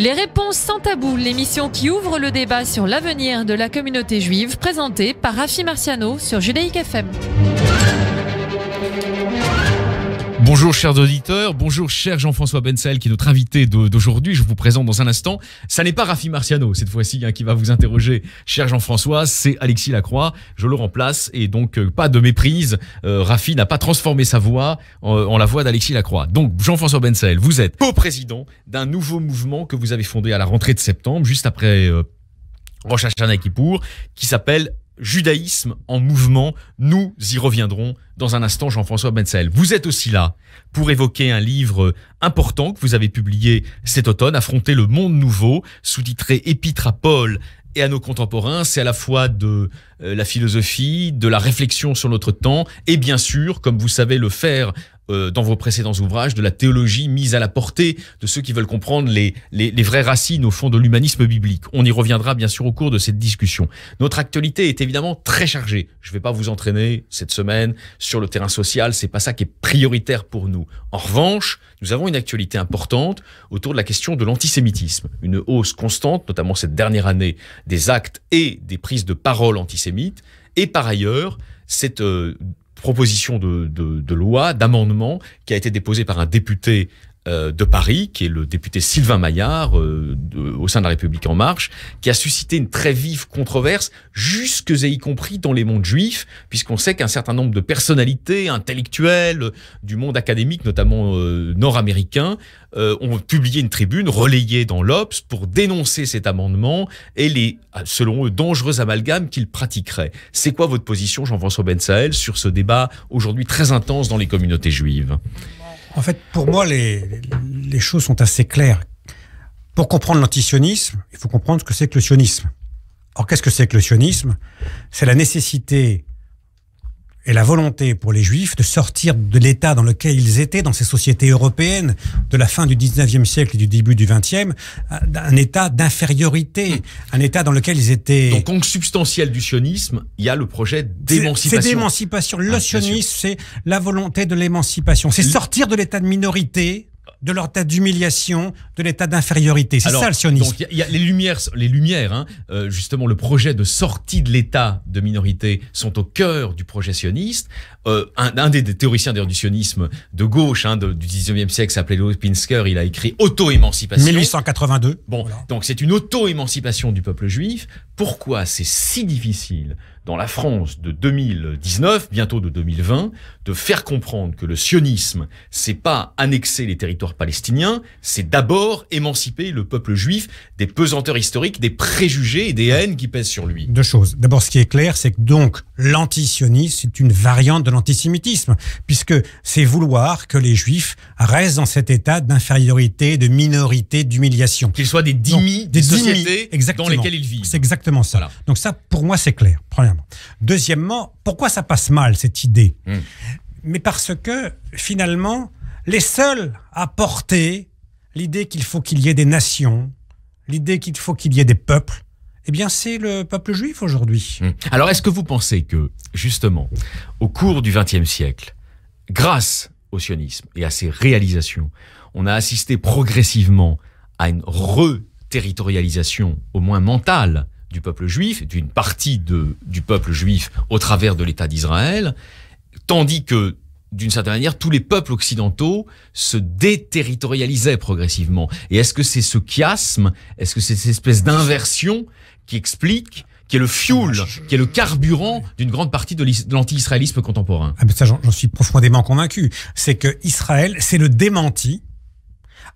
Les réponses sans tabou, l'émission qui ouvre le débat sur l'avenir de la communauté juive, présentée par Rafi Marciano sur Judaïque FM. Bonjour chers auditeurs, bonjour cher Jean-François Bensaël qui est notre invité d'aujourd'hui. Je vous présente dans un instant. Ça n'est pas Rafi Marciano cette fois-ci qui va vous interroger, cher Jean-François, c'est Alexis Lacroix. Je le remplace et donc pas de méprise. Rafi n'a pas transformé sa voix en la voix d'Alexis Lacroix. Donc Jean-François Bensaël, vous êtes co-président d'un nouveau mouvement que vous avez fondé à la rentrée de septembre, juste après Rosh Hashanah Kippour, qui s'appelle Judaïsme en mouvement. Nous y reviendrons dans un instant, Jean-François Bensaël. Vous êtes aussi là pour évoquer un livre important que vous avez publié cet automne, Affronter le monde nouveau, sous-titré Épître à Paul et à nos contemporains. C'est à la fois de la philosophie, de la réflexion sur notre temps et bien sûr, comme vous savez le faire dans vos précédents ouvrages, de la théologie mise à la portée de ceux qui veulent comprendre les vraies racines au fond de l'humanisme biblique. On y reviendra bien sûr au cours de cette discussion. Notre actualité est évidemment très chargée. Je ne vais pas vous entraîner cette semaine sur le terrain social, c'est pas ça qui est prioritaire pour nous. En revanche, nous avons une actualité importante autour de la question de l'antisémitisme. Une hausse constante, notamment cette dernière année, des actes et des prises de parole antisémites. Et par ailleurs, cette proposition de loi, d'amendement, qui a été déposée par un député de Paris, qui est le député Sylvain Maillard, au sein de La République En Marche, qui a suscité une très vive controverse, jusque et y compris dans les mondes juifs, puisqu'on sait qu'un certain nombre de personnalités intellectuelles du monde académique, notamment nord-américain, ont publié une tribune relayée dans l'Obs pour dénoncer cet amendement et les, selon eux, dangereux amalgames qu'il pratiquerait. C'est quoi votre position, Jean-François Bensaël, sur ce débat aujourd'hui très intense dans les communautés juives ? En fait, pour moi, les choses sont assez claires. Pour comprendre l'antisionisme, il faut comprendre ce que c'est que le sionisme. Or, qu'est-ce que c'est que le sionisme ? C'est la nécessité et la volonté pour les Juifs de sortir de l'état dans lequel ils étaient dans ces sociétés européennes de la fin du 19e siècle et du début du 20e, un état d'infériorité, un état dans lequel ils étaient... Donc, consubstantiel du sionisme, il y a le projet d'émancipation. C'est d'émancipation. Le sionisme, c'est la volonté de l'émancipation. C'est sortir de l'état de minorité, de l'état d'humiliation, de l'état d'infériorité. C'est ça le sionisme. Donc il y a les lumières, hein, justement le projet de sortie de l'état de minorité sont au cœur du projet sioniste. Un des théoriciens d'ailleurs du sionisme de gauche du 19e siècle s'appelait Louis Pinsker, il a écrit Auto-émancipation. 1882. Bon, voilà. Donc c'est une auto-émancipation du peuple juif. Pourquoi c'est si difficile dans la France de 2019, bientôt de 2020, de faire comprendre que le sionisme, c'est pas annexer les territoires palestiniens, c'est d'abord émanciper le peuple juif des pesanteurs historiques, des préjugés et des haines qui pèsent sur lui. Deux choses. D'abord, ce qui est clair, c'est que donc l'antisionisme, c'est une variante de l'antisémitisme, puisque c'est vouloir que les juifs restent dans cet état d'infériorité, de minorité, d'humiliation. Qu'ils soient des dhimmis des sociétés dans lesquelles ils vivent. C'est exactement ça. Voilà. Donc ça, pour moi, c'est clair, premièrement. Deuxièmement, pourquoi ça passe mal, cette idée ? Mais parce que, finalement, les seuls à porter l'idée qu'il faut qu'il y ait des nations, l'idée qu'il faut qu'il y ait des peuples, eh bien, c'est le peuple juif aujourd'hui. Alors, est-ce que vous pensez que, justement, au cours du XXe siècle, grâce au sionisme et à ses réalisations, on a assisté progressivement à une reterritorialisation, au moins mentale, du peuple juif, d'une partie du peuple juif au travers de l'État d'Israël, tandis que, d'une certaine manière, tous les peuples occidentaux se déterritorialisaient progressivement. Et est-ce que c'est ce chiasme, est-ce que c'est cette espèce d'inversion qui explique, qui est le fuel, qui est le carburant d'une grande partie de l'anti-israélisme contemporain ? Ah ben ça, j'en suis profondément convaincu. C'est que Israël, c'est le démenti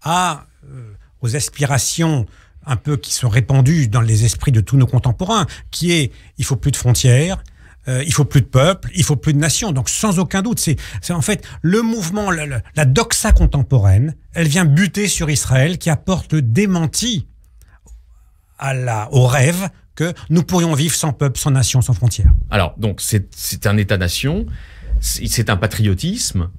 aux aspirations un peu qui sont répandues dans les esprits de tous nos contemporains, qui est il faut plus de frontières, il faut plus de peuple, il faut plus de nations. Donc sans aucun doute, c'est en fait le mouvement, la doxa contemporaine, elle vient buter sur Israël qui apporte le démenti au rêve que nous pourrions vivre sans peuple, sans nation, sans frontières. Alors donc c'est un État-nation. C'est un patriotisme,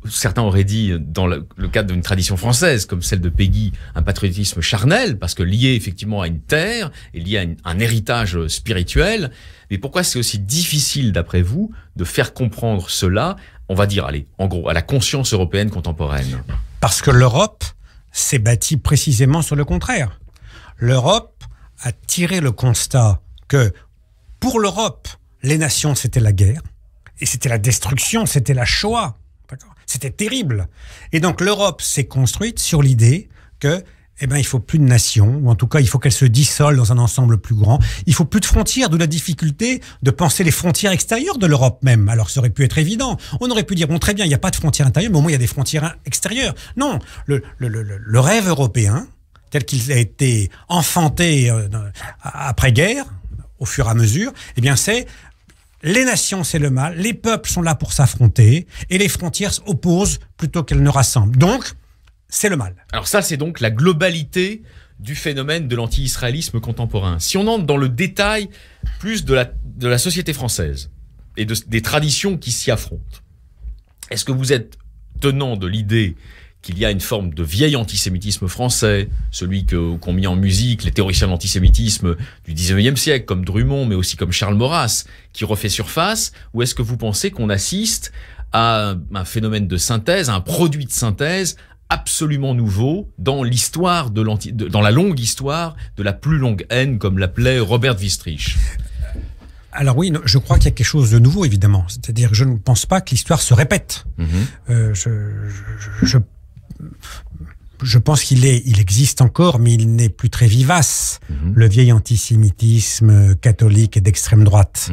certains auraient dit, dans le cadre d'une tradition française, comme celle de Péguy, un patriotisme charnel, parce que lié effectivement à une terre, et lié à un héritage spirituel. Mais pourquoi c'est aussi difficile, d'après vous, de faire comprendre cela, on va dire, allez, en gros, à la conscience européenne contemporaine ? Parce que l'Europe s'est bâtie précisément sur le contraire. l'Europe a tiré le constat que pour l'Europe, les nations, c'était la guerre, et c'était la destruction, c'était la Shoah. C'était terrible. Et donc l'Europe s'est construite sur l'idée que il faut plus de nations, ou en tout cas, il faut qu'elles se dissolvent dans un ensemble plus grand. Il faut plus de frontières, d'où la difficulté de penser les frontières extérieures de l'Europe même. Alors, ça aurait pu être évident. On aurait pu dire, bon, très bien, il n'y a pas de frontières intérieures, mais au moins, il y a des frontières extérieures. Non, le rêve européen, tel qu'il a été enfanté après-guerre, au fur et à mesure, c'est les nations, c'est le mal, les peuples sont là pour s'affronter, et les frontières s'opposent plutôt qu'elles ne rassemblent. Donc, c'est le mal. Alors ça, c'est donc la globalité du phénomène de l'anti-israélisme contemporain. Si on entre dans le détail plus de la société française et des traditions qui s'y affrontent, est-ce que vous êtes tenant de l'idée qu'il y a une forme de vieil antisémitisme français, celui qu'ont mis en musique les théoriciens de l'antisémitisme du 19e siècle, comme Drummond, mais aussi comme Charles Maurras, qui refait surface, ou est-ce que vous pensez qu'on assiste à un phénomène de synthèse, à un produit de synthèse absolument nouveau dans l'histoire dans la longue histoire de la plus longue haine, comme l'appelait Robert Wistrich? Alors oui, je crois qu'il y a quelque chose de nouveau, évidemment. C'est-à-dire que je ne pense pas que l'histoire se répète. Je pense qu'il existe encore, mais il n'est plus très vivace, le vieil antisémitisme catholique et d'extrême droite.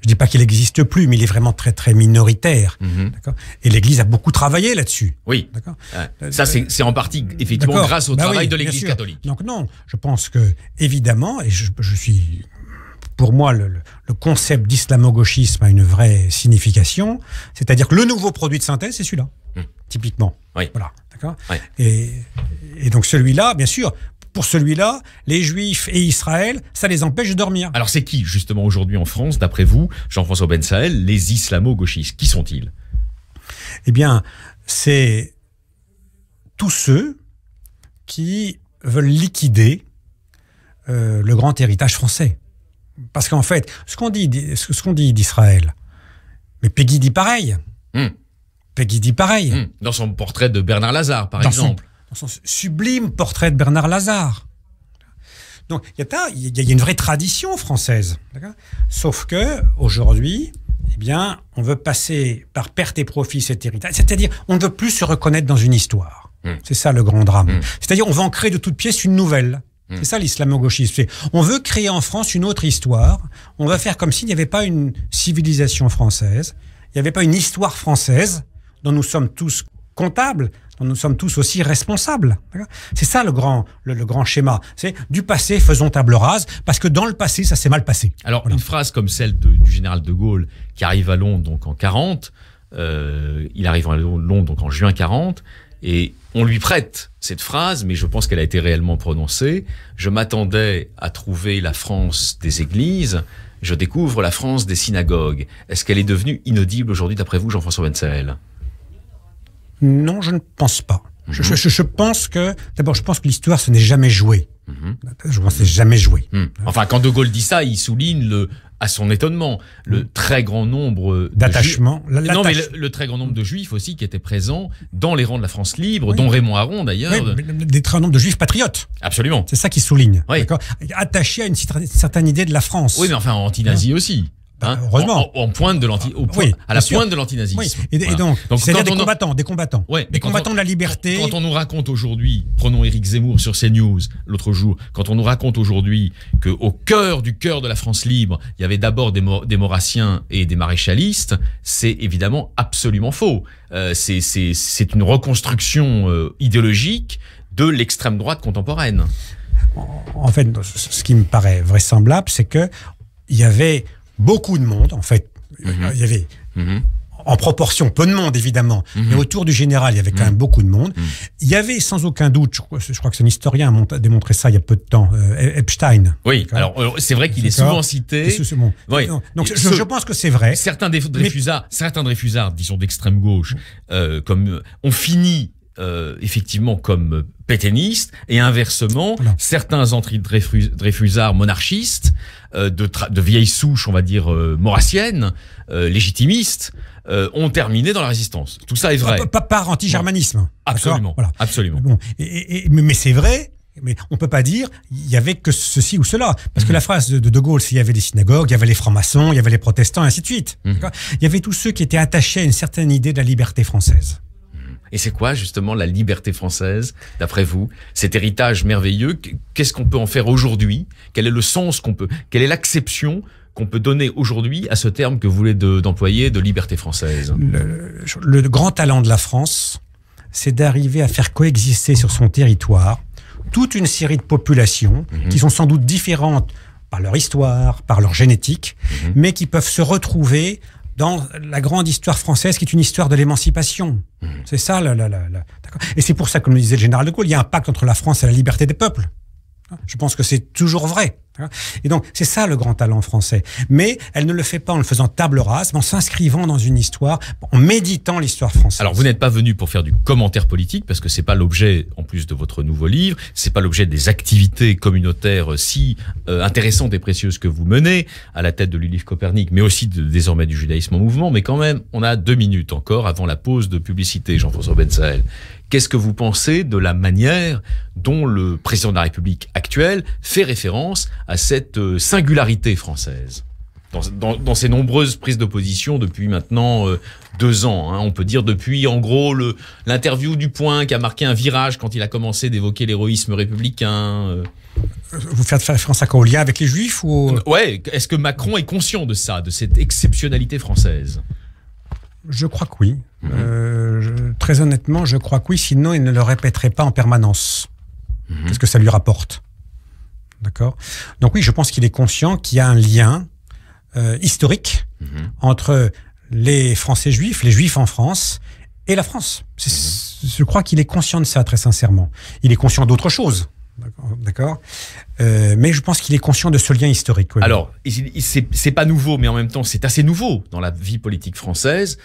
Je dis pas qu'il n'existe plus, mais il est vraiment très très minoritaire. D'accord. Et l'Église a beaucoup travaillé là-dessus. Oui. D'accord. Ça c'est en partie effectivement grâce au travail de l'Église catholique. Donc non, je pense que évidemment, et je suis, pour moi, le concept d'islamo-gauchisme a une vraie signification. C'est-à-dire que le nouveau produit de synthèse, c'est celui-là, typiquement. Oui. Voilà. D'accord. Oui. Et donc celui-là, bien sûr. Pour celui-là, les Juifs et Israël, ça les empêche de dormir. Alors c'est qui, justement, aujourd'hui en France, d'après vous, Jean-François Bensaël, les islamo-gauchistes? Qui sont-ils? Eh bien, c'est tous ceux qui veulent liquider le grand héritage français. Parce qu'en fait, ce qu'on dit d'Israël, mais Peggy dit pareil. Peggy dit pareil. Dans son portrait de Bernard Lazare, par exemple. Dans son sublime portrait de Bernard Lazare. Donc, il y a une vraie tradition française. Sauf que aujourd'hui, on veut passer par perte et profit cet héritage. C'est-à-dire, on ne veut plus se reconnaître dans une histoire. C'est ça le grand drame. C'est-à-dire, on veut en créer de toutes pièces une nouvelle. C'est ça l'islamo-gauchisme. On veut créer en France une autre histoire. On va faire comme s'il n'y avait pas une civilisation française. Il n'y avait pas une histoire française dont nous sommes tous comptables, dont nous sommes tous aussi responsables. C'est ça le grand schéma. C'est du passé, faisons table rase, parce que dans le passé, ça s'est mal passé. Alors, une phrase comme celle du général de Gaulle, qui arrive à Londres donc en 40, il arrive à Londres donc en juin 40, et on lui prête cette phrase, mais je pense qu'elle a été réellement prononcée. Je m'attendais à trouver la France des églises, je découvre la France des synagogues. Est-ce qu'elle est devenue inaudible aujourd'hui, d'après vous, Jean-François Bensaël? Non, je ne pense pas. Je pense que l'histoire, ce n'est jamais joué. Je pense que c'est jamais joué. Enfin, quand De Gaulle dit ça, il souligne à son étonnement, le très grand nombre d'attachements. Non, mais le très grand nombre de Juifs aussi qui étaient présents dans les rangs de la France libre, dont Raymond Aron d'ailleurs. Oui, des très grands nombres de Juifs patriotes. Absolument. C'est ça qu'il souligne. Oui. Attachés à une certaine idée de la France. Oui, mais enfin anti-nazi aussi. Heureusement. En pointe de à la pointe de l'antinazisme. Oui. Et donc c'est-à-dire des combattants. Ouais, des combattants de la liberté. Quand on nous raconte aujourd'hui, prenons Éric Zemmour sur CNews l'autre jour, quand on nous raconte aujourd'hui qu'au cœur de la France libre, il y avait d'abord des Maurassiens et des maréchalistes, c'est évidemment absolument faux. C'est une reconstruction idéologique de l'extrême droite contemporaine. En fait, ce qui me paraît vraisemblable, c'est que il y avait beaucoup de monde, en fait. Il y avait, en proportion, peu de monde, évidemment, mais autour du général, il y avait quand même beaucoup de monde. Il y avait, sans aucun doute, je crois que c'est un historien a démontré ça il y a peu de temps, Epstein. Oui, alors c'est vrai qu'il est souvent cité. Oui. Donc je pense que c'est vrai. Certains Dreyfusards, disons d'extrême gauche, comme ont fini effectivement comme pétainistes, et inversement, certains anti-Dreyfusards monarchistes, de vieilles souches, on va dire, maurassiennes, légitimistes, ont terminé dans la résistance. Tout ça est vrai. Par anti-germanisme. Absolument. Voilà. Absolument. Bon. Mais c'est vrai, Mais on peut pas dire il y avait que ceci ou cela, parce que la phrase de Gaulle, c'est il y avait les synagogues, il y avait les francs-maçons, il y avait les protestants, et ainsi de suite. Il y avait tous ceux qui étaient attachés à une certaine idée de la liberté française. Et c'est quoi justement la liberté française, d'après vous? Cet héritage merveilleux, qu'est-ce qu'on peut en faire aujourd'hui? Quel est le sens quelle est l'acception qu'on peut donner aujourd'hui à ce terme que vous voulez d'employer, de liberté française? Le grand talent de la France, c'est d'arriver à faire coexister sur son territoire toute une série de populations qui sont sans doute différentes par leur histoire, par leur génétique, mais qui peuvent se retrouver dans la grande histoire française qui est une histoire de l'émancipation. C'est ça, d'accord. Et c'est pour ça, comme le disait le général de Gaulle, il y a un pacte entre la France et la liberté des peuples. Je pense que c'est toujours vrai. Et donc, c'est ça le grand talent français. Mais elle ne le fait pas en le faisant table rase, mais en s'inscrivant dans une histoire, en méditant l'histoire française. Alors, vous n'êtes pas venu pour faire du commentaire politique, parce que c'est pas l'objet, en plus de votre nouveau livre, c'est pas l'objet des activités communautaires si intéressantes et précieuses que vous menez, à la tête de l'ULIF Copernic, mais aussi désormais du judaïsme en mouvement. Mais quand même, on a 2 minutes encore avant la pause de publicité, Jean-François Bensaël. Qu'est-ce que vous pensez de la manière dont le président de la République actuel fait référence à cette singularité française dans ses nombreuses prises d'opposition depuis maintenant 2 ans, hein, on peut dire depuis en gros l'interview du Point qui a marqué un virage quand il a commencé d'évoquer l'héroïsme républicain. Vous faites référence à quoi, au lien avec les Juifs ou... Ouais, est-ce que Macron est conscient de ça, de cette exceptionnalité française? Je crois que oui. Très honnêtement, je crois que oui, sinon il ne le répéterait pas en permanence. Parce que ça lui rapporte. D'accord? Donc oui, je pense qu'il est conscient qu'il y a un lien historique entre les Français juifs, les Juifs en France, et la France. Je crois qu'il est conscient de ça, très sincèrement. Il est conscient d'autre chose. D'accord. Mais je pense qu'il est conscient de ce lien historique. Oui. Alors, c'est pas nouveau, mais en même temps, c'est assez nouveau dans la vie politique française.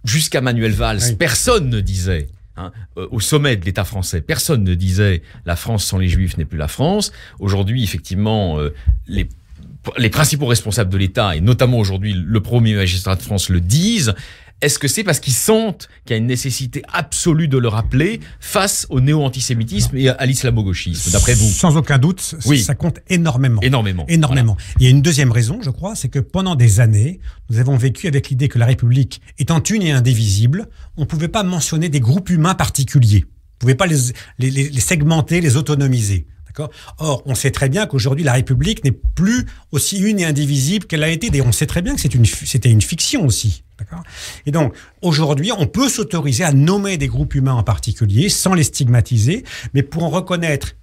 Jusqu'à Manuel Valls, oui. Personne ne disait, au sommet de l'État français, personne ne disait « la France sans les Juifs n'est plus la France ». Aujourd'hui, effectivement, les principaux responsables de l'État, et notamment aujourd'hui le premier magistrat de France, le disent. Est-ce que c'est parce qu'ils sentent qu'il y a une nécessité absolue de le rappeler face au néo-antisémitisme et à l'islamo-gauchisme, d'après vous? Sans aucun doute, oui. Ça compte énormément. Énormément. Voilà. Il y a une deuxième raison, je crois, c'est que pendant des années, nous avons vécu avec l'idée que la République étant une et indivisible, on ne pouvait pas mentionner des groupes humains particuliers. On ne pouvait pas les segmenter, les autonomiser. Or, on sait très bien qu'aujourd'hui, la République n'est plus aussi une et indivisible qu'elle a été. Et on sait très bien que c'était une fiction aussi. Et donc, aujourd'hui, on peut s'autoriser à nommer des groupes humains en particulier, sans les stigmatiser, mais pour en reconnaître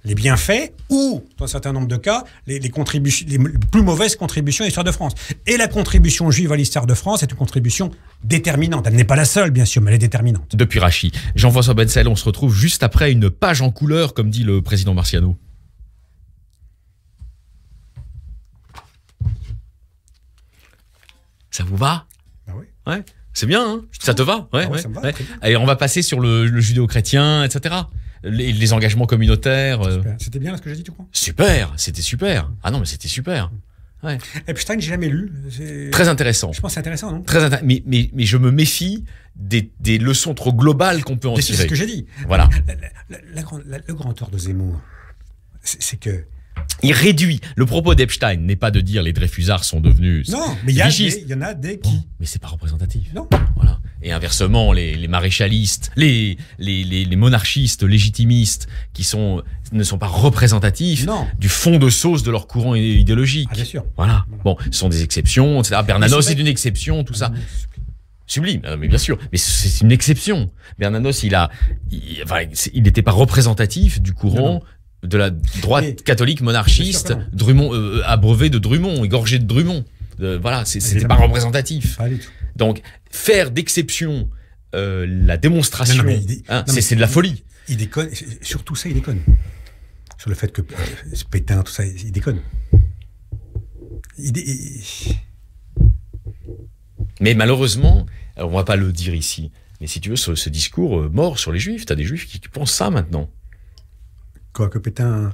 les bienfaits ou, dans un certain nombre de cas, les plus mauvaises contributions à l'histoire de France. Et la contribution juive à l'histoire de France est une contribution déterminante. Elle n'est pas la seule, bien sûr, mais elle est déterminante. Depuis Rachid. Jean-François Bensaël, on se retrouve juste après une page en couleur, comme dit le président Marciano. Ça vous va? Ah oui. Ouais. C'est bien, hein? Ça te va? Ouais, ça me va, très bien. Allez, on va passer sur le judéo-chrétien, etc. Les engagements communautaires. C'était bien ce que j'ai dit, tu crois? Super, c'était super. Ah non, mais c'était super. Ouais. Epstein, j'ai jamais lu. Très intéressant. Je pense que c'est intéressant, non? Mais je me méfie des leçons trop globales qu'on peut en tirer. C'est ce que j'ai dit. Voilà. Le grand tort de Zemmour, c'est que... Il réduit. Le propos d'Epstein n'est pas de dire les Dreyfusards sont devenus... Non, mais il y en a des qui... Bon, mais c'est pas représentatif. Non. Voilà. Et inversement, les maréchalistes, les monarchistes légitimistes qui ne sont pas représentatifs du fond de sauce de leur courant idéologique. Ah, bien sûr. Voilà. Bon, ce sont des exceptions, etc. Bernanos est une exception, tout ça. Sublime, mais bien sûr. Mais c'est une exception. Bernanos, il n'était pas représentatif du courant de la droite catholique monarchiste, Drummond, abreuvé de Drummond, égorgé de Drummond. Voilà, c'est pas représentatif. Pas du tout. Donc, faire d'exception la démonstration, c'est de la folie. Il déconne, sur tout ça, il déconne. Sur le fait que Pétain, tout ça, il déconne. Mais malheureusement, on va pas le dire ici, mais si tu veux, ce discours mort sur les Juifs, t'as des Juifs qui pensent ça maintenant. Quoi, que Pétain...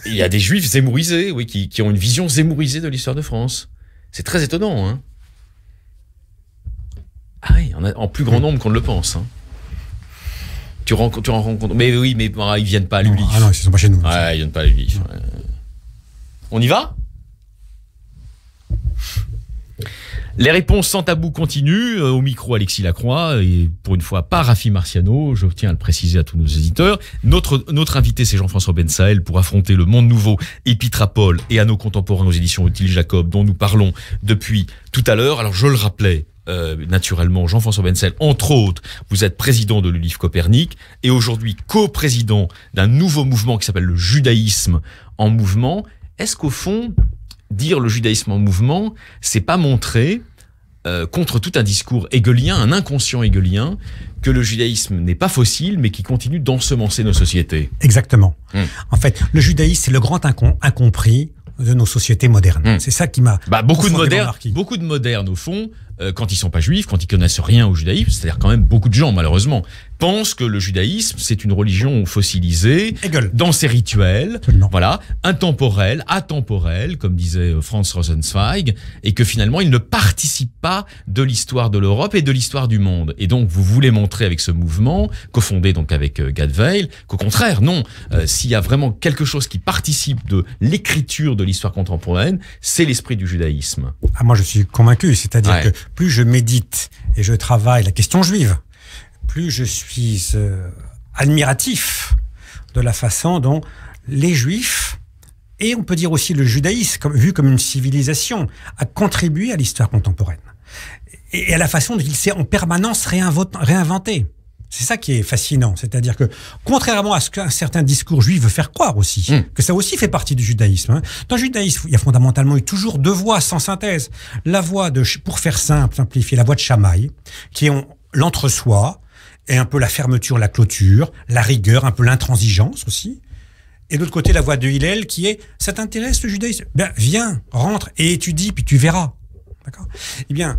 Il y a des Juifs zémourisés, oui, qui ont une vision zémourisée de l'histoire de France. C'est très étonnant, hein. Ah oui, en plus grand nombre qu'on ne le pense. Hein. Tu rends compte. Mais oui, mais ils viennent pas à l'ULIF. Ah non, ils sont pas chez nous. Ouais, ils viennent pas à l'ULIF. Ouais. On y va ? Les réponses sans tabou continuent. Au micro, Alexis Lacroix. Et pour une fois, pas Rafi Marciano. Je tiens à le préciser à tous nos auditeurs. Notre invité, c'est Jean-François Bensaël pour affronter le monde nouveau, Épitrapole et à nos contemporains aux éditions Odile Jacob, dont nous parlons depuis tout à l'heure. Alors, je le rappelais, naturellement, Jean-François Bensaël, entre autres, vous êtes président de l'ULIF Copernic et aujourd'hui co-président d'un nouveau mouvement qui s'appelle le judaïsme en mouvement. Est-ce qu'au fond, dire le judaïsme en mouvement, c'est pas montrer contre tout un discours hegelien, un inconscient hegelien, que le judaïsme n'est pas fossile, mais qui continue d'ensemencer nos sociétés. Exactement. En fait, le judaïsme, c'est le grand incompris de nos sociétés modernes. C'est ça qui m'a beaucoup de modernes, au fond, quand ils sont pas juifs, quand ils connaissent rien au judaïsme, c'est-à-dire quand même beaucoup de gens, malheureusement, pensent que le judaïsme, c'est une religion fossilisée, dans ses rituels, Absolument. Voilà, intemporelle, atemporelle, comme disait Franz Rosenzweig, et que finalement, il ne participe pas de l'histoire de l'Europe et de l'histoire du monde. Et donc, vous voulez montrer avec ce mouvement, cofondé donc avec Gad Weil, qu'au contraire, non, s'il y a vraiment quelque chose qui participe de l'écriture de l'histoire contemporaine, c'est l'esprit du judaïsme. Ah, moi, je suis convaincu. C'est-à-dire que plus je médite et je travaille la question juive, plus je suis admiratif de la façon dont les Juifs, et on peut dire aussi le judaïsme, vu comme une civilisation, a contribué à l'histoire contemporaine. Et à la façon dont il s'est en permanence réinventé. C'est ça qui est fascinant. C'est-à-dire que, contrairement à ce qu'un certain discours juif veut faire croire aussi, que ça aussi fait partie du judaïsme. Dans le judaïsme, il y a fondamentalement eu toujours deux voies sans synthèse. La voie pour faire simple, simplifier, la voie de Shammai, qui est l'entre-soi, et un peu la fermeture, la clôture, la rigueur, un peu l'intransigeance aussi. Et de l'autre côté, la voie de Hillel, qui est, ça t'intéresse le judaïsme? Ben, viens, rentre et étudie, puis tu verras. D'accord? Eh bien,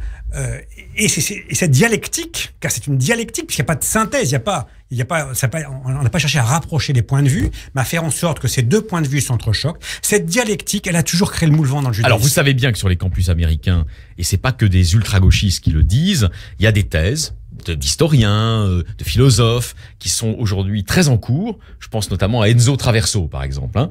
et cette dialectique, car c'est une dialectique, puisqu'il n'y a pas de synthèse, on n'a pas cherché à rapprocher les points de vue, mais à faire en sorte que ces deux points de vue s'entrechoquent. Cette dialectique, elle a toujours créé le mouvement dans le judaïsme. Alors, vous savez bien que sur les campus américains, et c'est pas que des ultra-gauchistes qui le disent, il y a des thèses d'historiens, de philosophes, qui sont aujourd'hui très en cours. Je pense notamment à Enzo Traverso, par exemple,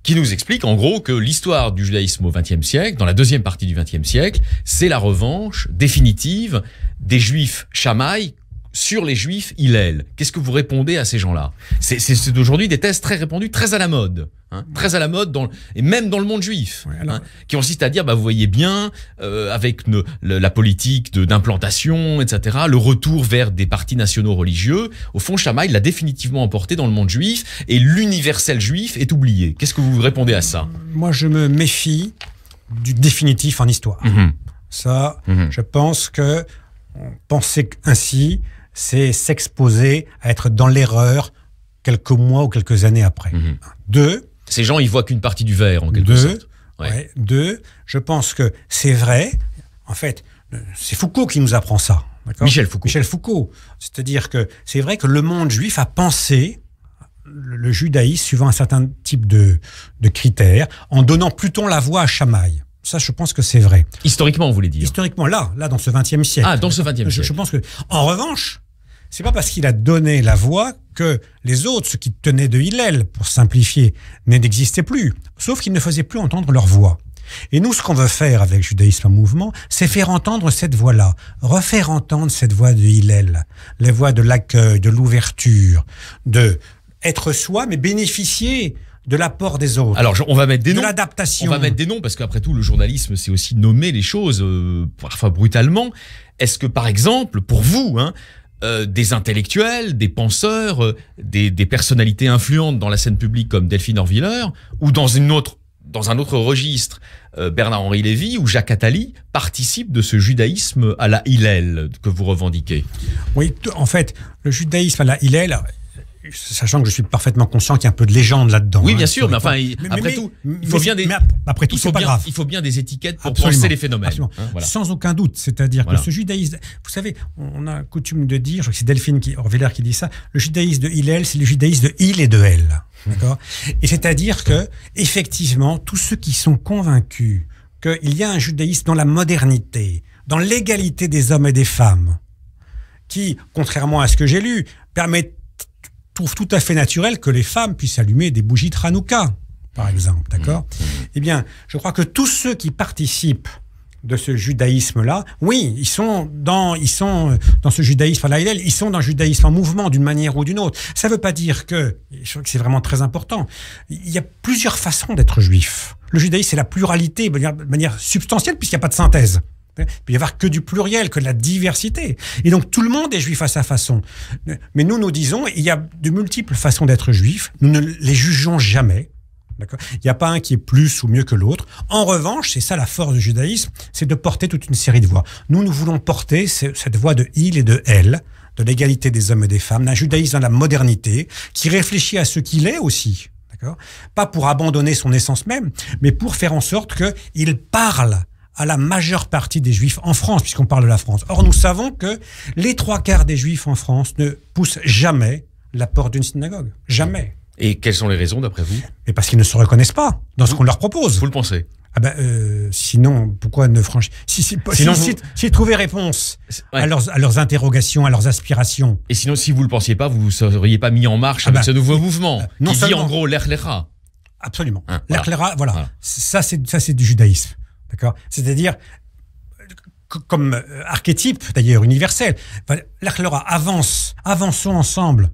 qui nous explique en gros que l'histoire du judaïsme au XXe siècle, dans la deuxième partie du XXe siècle, c'est la revanche définitive des juifs Shammai sur les juifs Hillel. Qu'est-ce que vous répondez à ces gens-là? C'est aujourd'hui des thèses très répandues, très à la mode. Très à la mode, et même dans le monde juif, qui consiste à dire, vous voyez bien, avec la politique d'implantation, etc., le retour vers des partis nationaux religieux, au fond, Shammai l'a définitivement emporté dans le monde juif, et l'universel juif est oublié. Qu'est-ce que vous répondez à ça? Moi, je me méfie du définitif en histoire. Ça, je pense que penser ainsi, c'est s'exposer à être dans l'erreur quelques mois ou quelques années après. Deux, ces gens, ils voient qu'une partie du verre, en quelque sorte. Deux, je pense que c'est vrai. En fait, c'est Foucault qui nous apprend ça. Michel Foucault. Michel Foucault. C'est-à-dire que c'est vrai que le monde juif a pensé le judaïsme suivant un certain type de critères, en donnant plutôt la voie à Shammai. Ça, je pense que c'est vrai. Historiquement, vous voulez dire? Historiquement, là, dans ce XXe siècle. Ah, dans ce XXe siècle. Je pense que, en revanche, c'est pas parce qu'il a donné la voie que les autres, ceux qui tenaient de Hillel, pour simplifier, n'existaient plus. Sauf qu'ils ne faisaient plus entendre leur voix. Et nous, ce qu'on veut faire avec Judaïsme en mouvement, c'est faire entendre cette voix-là, refaire entendre cette voix de Hillel, les voix de l'accueil, de l'ouverture, de être soi, mais bénéficier de l'apport des autres. Alors, on va mettre des noms. De l'adaptation. On va mettre des noms, parce qu'après tout, le journalisme, c'est aussi nommer les choses, parfois brutalement. Est-ce que, par exemple, pour vous, des intellectuels, des penseurs, des personnalités influentes dans la scène publique comme Delphine Orwiller, ou dans un autre registre, Bernard-Henri Lévy ou Jacques Attali participent de ce judaïsme à la Hillel que vous revendiquez? Oui, en fait, le judaïsme à la Hillel, sachant que je suis parfaitement conscient qu'il y a un peu de légende là-dedans. Oui, bien sûr, mais enfin, après tout, il faut bien des... Après tout, c'est pas grave. Il faut bien des étiquettes pour penser les phénomènes. Voilà. Sans aucun doute. C'est-à-dire que ce judaïsme... Vous savez, on a coutume de dire, je crois que c'est Delphine Orwiller qui dit ça, le judaïsme de Hillel, c'est le judaïsme de Hill et de Elle. D'accord? Et c'est-à-dire que, effectivement, tous ceux qui sont convaincus qu'il y a un judaïsme dans la modernité, dans l'égalité des hommes et des femmes, qui, contrairement à ce que j'ai lu, permet trouve tout à fait naturel que les femmes puissent allumer des bougies de Hanouka, par exemple, d'accord ? Eh bien, je crois que tous ceux qui participent de ce judaïsme-là, oui, ils sont dans ce judaïsme à la Hillel, ils sont dans le judaïsme en mouvement d'une manière ou d'une autre. Ça ne veut pas dire que, je crois que c'est vraiment très important, il y a plusieurs façons d'être juif. Le judaïsme, c'est la pluralité de manière substantielle, puisqu'il n'y a pas de synthèse. Il peut y avoir que du pluriel, que de la diversité. Et donc, tout le monde est juif à sa façon. Mais nous disons, il y a de multiples façons d'être juif. Nous ne les jugeons jamais. D'accord ? Il n'y a pas un qui est plus ou mieux que l'autre. En revanche, c'est ça la force du judaïsme, c'est de porter toute une série de voix. Nous voulons porter cette voix de il et de elle, de l'égalité des hommes et des femmes, d'un judaïsme dans la modernité, qui réfléchit à ce qu'il est aussi. D'accord ? Pas pour abandonner son essence même, mais pour faire en sorte qu'il parle à la majeure partie des Juifs en France, puisqu'on parle de la France. Or, nous savons que les 3/4 des Juifs en France ne poussent jamais la porte d'une synagogue. Jamais. Et quelles sont les raisons, d'après vous ? Et parce qu'ils ne se reconnaissent pas dans ce qu'on leur propose. Vous le pensez ? Sinon, pourquoi ne franchir... S'ils trouvaient réponse à leurs interrogations, à leurs aspirations... Et sinon, si vous ne le pensiez pas, vous ne seriez pas mis en marche avec ce nouveau mouvement qui dit en gros l'Ech Lecha. Absolument. L'Ech Lecha, voilà. Ça, c'est du judaïsme. D'accord ? C'est-à-dire, comme archétype, d'ailleurs, universel, l'Ech Lecha, avançons ensemble,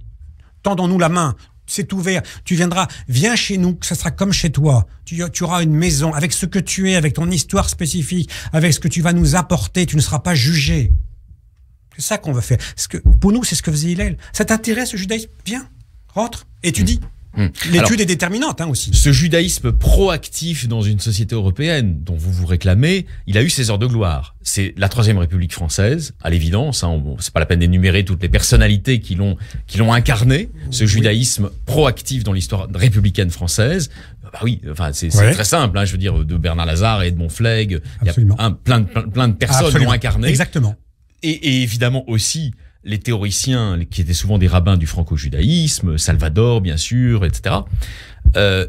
tendons-nous la main, c'est ouvert, tu viendras, viens chez nous, ça sera comme chez toi, tu auras une maison, avec ce que tu es, avec ton histoire spécifique, avec ce que tu vas nous apporter, tu ne seras pas jugé. C'est ça qu'on veut faire. Pour nous, c'est ce que faisait Hillel. Ça t'intéresse, le judaïsme ? Viens, rentre, étudie. L'étude est déterminante aussi. Ce judaïsme proactif dans une société européenne dont vous vous réclamez, il a eu ses heures de gloire. C'est la Troisième République française, à l'évidence. C'est pas la peine d'énumérer toutes les personnalités qui l'ont incarné. Ce judaïsme proactif dans l'histoire républicaine française. C'est très simple. Je veux dire, de Bernard Lazare et Edmond Flegg, il y a plein de personnes l'ont incarné. Exactement. Et évidemment aussi les théoriciens qui étaient souvent des rabbins du franco-judaïsme, Salvador bien sûr, etc.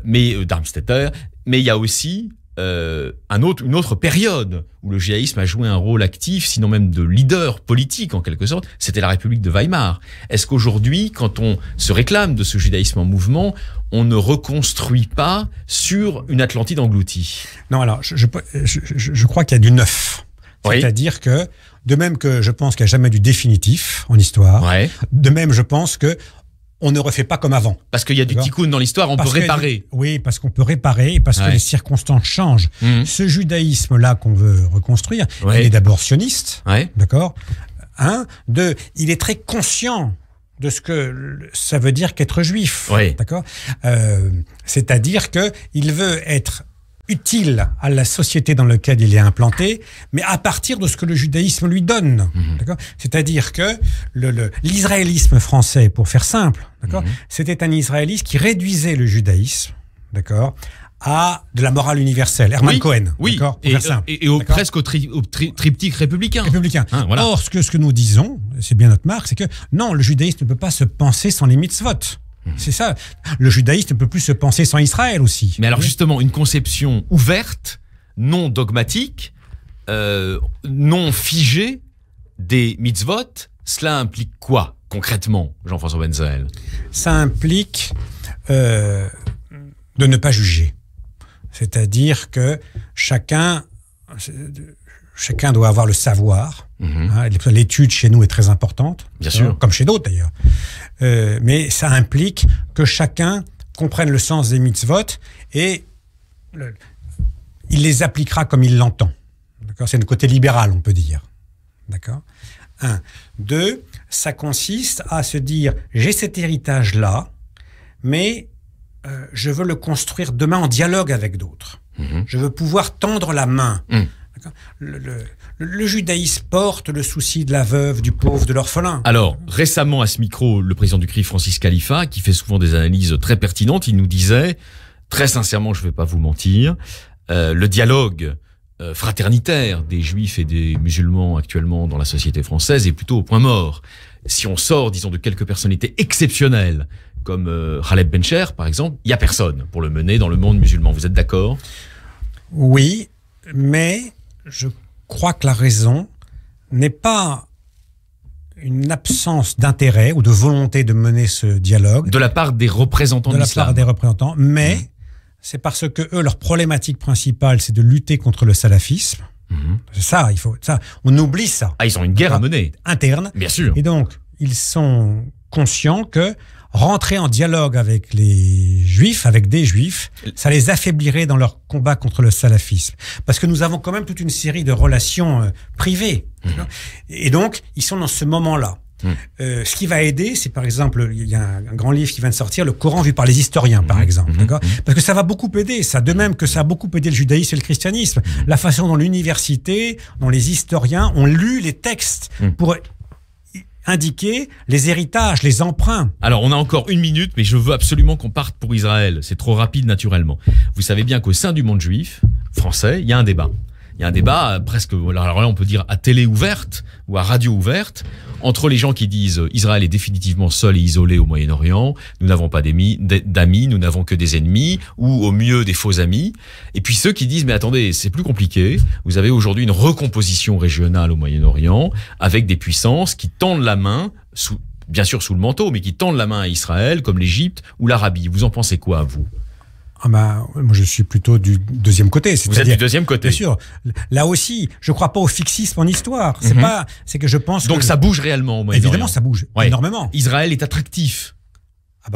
Mais Darmstädter. Mais il y a aussi une autre période où le judaïsme a joué un rôle actif, sinon même de leader politique en quelque sorte. C'était la République de Weimar. Est-ce qu'aujourd'hui, quand on se réclame de ce judaïsme en mouvement, on ne reconstruit pas sur une Atlantide engloutie ? Non, alors je crois qu'il y a du neuf. C'est-à-dire que, de même que je pense qu'il n'y a jamais du définitif en histoire, de même je pense que on ne refait pas comme avant. Parce qu'il y a du tikkun dans l'histoire, on peut réparer. Oui, parce qu'on peut réparer et parce que les circonstances changent. Ce judaïsme-là qu'on veut reconstruire, il est d'abord sioniste, d'accord ? Il est très conscient de ce que ça veut dire qu'être juif, d'accord ? C'est-à-dire qu'il veut être utile à la société dans laquelle il est implanté, mais à partir de ce que le judaïsme lui donne. D'accord ? C'est-à-dire que l'israélisme français, pour faire simple, d'accord, c'était un israélisme qui réduisait le judaïsme, d'accord, à de la morale universelle. Hermann Cohen, d'accord, pour faire simple. Et presque au triptyque républicain. Voilà. Or, ce que nous disons, c'est bien notre marque, c'est que non, le judaïsme ne peut pas se penser sans les mitzvot. C'est ça. Le judaïsme ne peut plus se penser sans Israël aussi. Mais alors justement, une conception ouverte, non dogmatique, non figée des mitzvot, cela implique quoi concrètement, Jean-François Benzael ? Ça implique de ne pas juger. C'est-à-dire que chacun doit avoir le savoir. L'étude chez nous est très importante, bien sûr, comme chez d'autres d'ailleurs. Mais ça implique que chacun comprenne le sens des mitzvot et il les appliquera comme il l'entend. D'accord ? C'est le côté libéral, on peut dire. D'accord ? 2, ça consiste à se dire j'ai cet héritage-là, mais je veux le construire demain en dialogue avec d'autres. Je veux pouvoir tendre la main. Le judaïsme porte le souci de la veuve, du pauvre, de l'orphelin. Alors, récemment à ce micro, le président du CRI, Francis Khalifa, qui fait souvent des analyses très pertinentes, il nous disait, très sincèrement, je ne vais pas vous mentir, le dialogue fraternitaire des juifs et des musulmans actuellement dans la société française est plutôt au point mort. Si on sort, disons, de quelques personnalités exceptionnelles, comme Khaled Bencher, par exemple, il n'y a personne pour le mener dans le monde musulman. Vous êtes d'accord ? Oui, mais je crois que la raison n'est pas une absence d'intérêt ou de volonté de mener ce dialogue. De la part des représentants de l'islam. De la part des représentants, mais c'est parce que eux, leur problématique principale, c'est de lutter contre le salafisme. C'est ça, on oublie ça. Ah, ils ont une guerre à mener. Interne. Bien sûr. Et donc, ils sont conscients que rentrer en dialogue avec les juifs, avec des juifs, ça les affaiblirait dans leur combat contre le salafisme. Parce que nous avons quand même toute une série de relations privées. Et donc, ils sont dans ce moment-là. Ce qui va aider, c'est par exemple, il y a un grand livre qui vient de sortir, le Coran vu par les historiens, par exemple. D'accord ? Parce que ça va beaucoup aider, ça, de même que ça a beaucoup aidé le judaïsme et le christianisme. La façon dont l'université, dont les historiens ont lu les textes pour indiquer les héritages, les emprunts. Alors, on a encore 1 minute, mais je veux absolument qu'on parte pour Israël. C'est trop rapide, naturellement. Vous savez bien qu'au sein du monde juif français, il y a un débat. Il y a un débat presque, alors là, on peut dire à télé ouverte ou à radio ouverte, entre les gens qui disent Israël est définitivement seul et isolé au Moyen-Orient, nous n'avons pas d'amis, nous n'avons que des ennemis, ou au mieux des faux amis, et puis ceux qui disent mais attendez, c'est plus compliqué, vous avez aujourd'hui une recomposition régionale au Moyen-Orient, avec des puissances qui tendent la main, bien sûr sous le manteau, mais qui tendent la main à Israël, comme l'Égypte ou l'Arabie. Vous en pensez quoi, vous ? Moi, je suis plutôt du deuxième côté. Vous êtes du deuxième côté. Bien sûr. Là aussi, je crois pas au fixisme en histoire. C'est que je pense donc ça bouge réellement au Moyen-Orient. Évidemment, ça bouge énormément. Israël est attractif.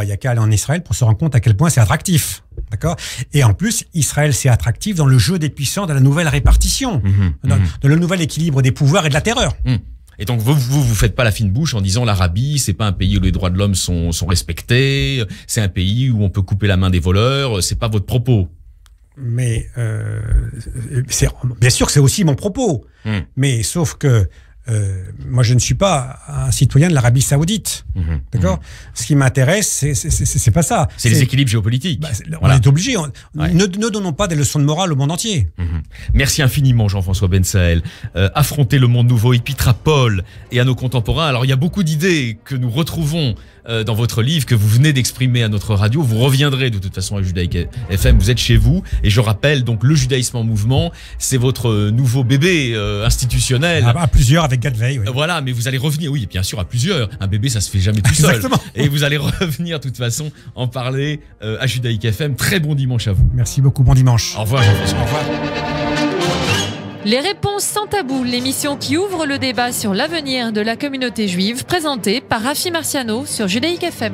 Il y a qu'à aller en Israël pour se rendre compte à quel point c'est attractif. D'accord ? Et en plus, Israël, c'est attractif dans le jeu des puissants, dans la nouvelle répartition, dans le nouvel équilibre des pouvoirs et de la terreur. Et donc vous faites pas la fine bouche en disant l'Arabie, c'est pas un pays où les droits de l'homme sont respectés, c'est un pays où on peut couper la main des voleurs, c'est pas votre propos. Mais bien sûr que c'est aussi mon propos. Mais sauf que moi, je ne suis pas un citoyen de l'Arabie Saoudite. D'accord ? Ce qui m'intéresse, c'est pas ça. C'est les équilibres géopolitiques. On est obligé. Ne donnons pas des leçons de morale au monde entier. Merci infiniment, Jean-François Bensaël. Affronter le monde nouveau, épître à Paul et à nos contemporains. Alors, il y a beaucoup d'idées que nous retrouvons dans votre livre, que vous venez d'exprimer à notre radio. Vous reviendrez de toute façon à Judaïque FM, vous êtes chez vous. Et je rappelle, donc, le judaïsme en mouvement, c'est votre nouveau bébé institutionnel. À plusieurs avec Gadvey, oui. Voilà, mais vous allez revenir, oui, bien sûr, à plusieurs. Un bébé, ça se fait jamais tout seul. Exactement. Et vous allez revenir, de toute façon, en parler à Judaïque FM. Très bon dimanche à vous. Merci beaucoup, bon dimanche. Au revoir, Jean-François. Au revoir. Les réponses sans tabou, l'émission qui ouvre le débat sur l'avenir de la communauté juive, présentée par Rafi Marciano sur Judaïque FM.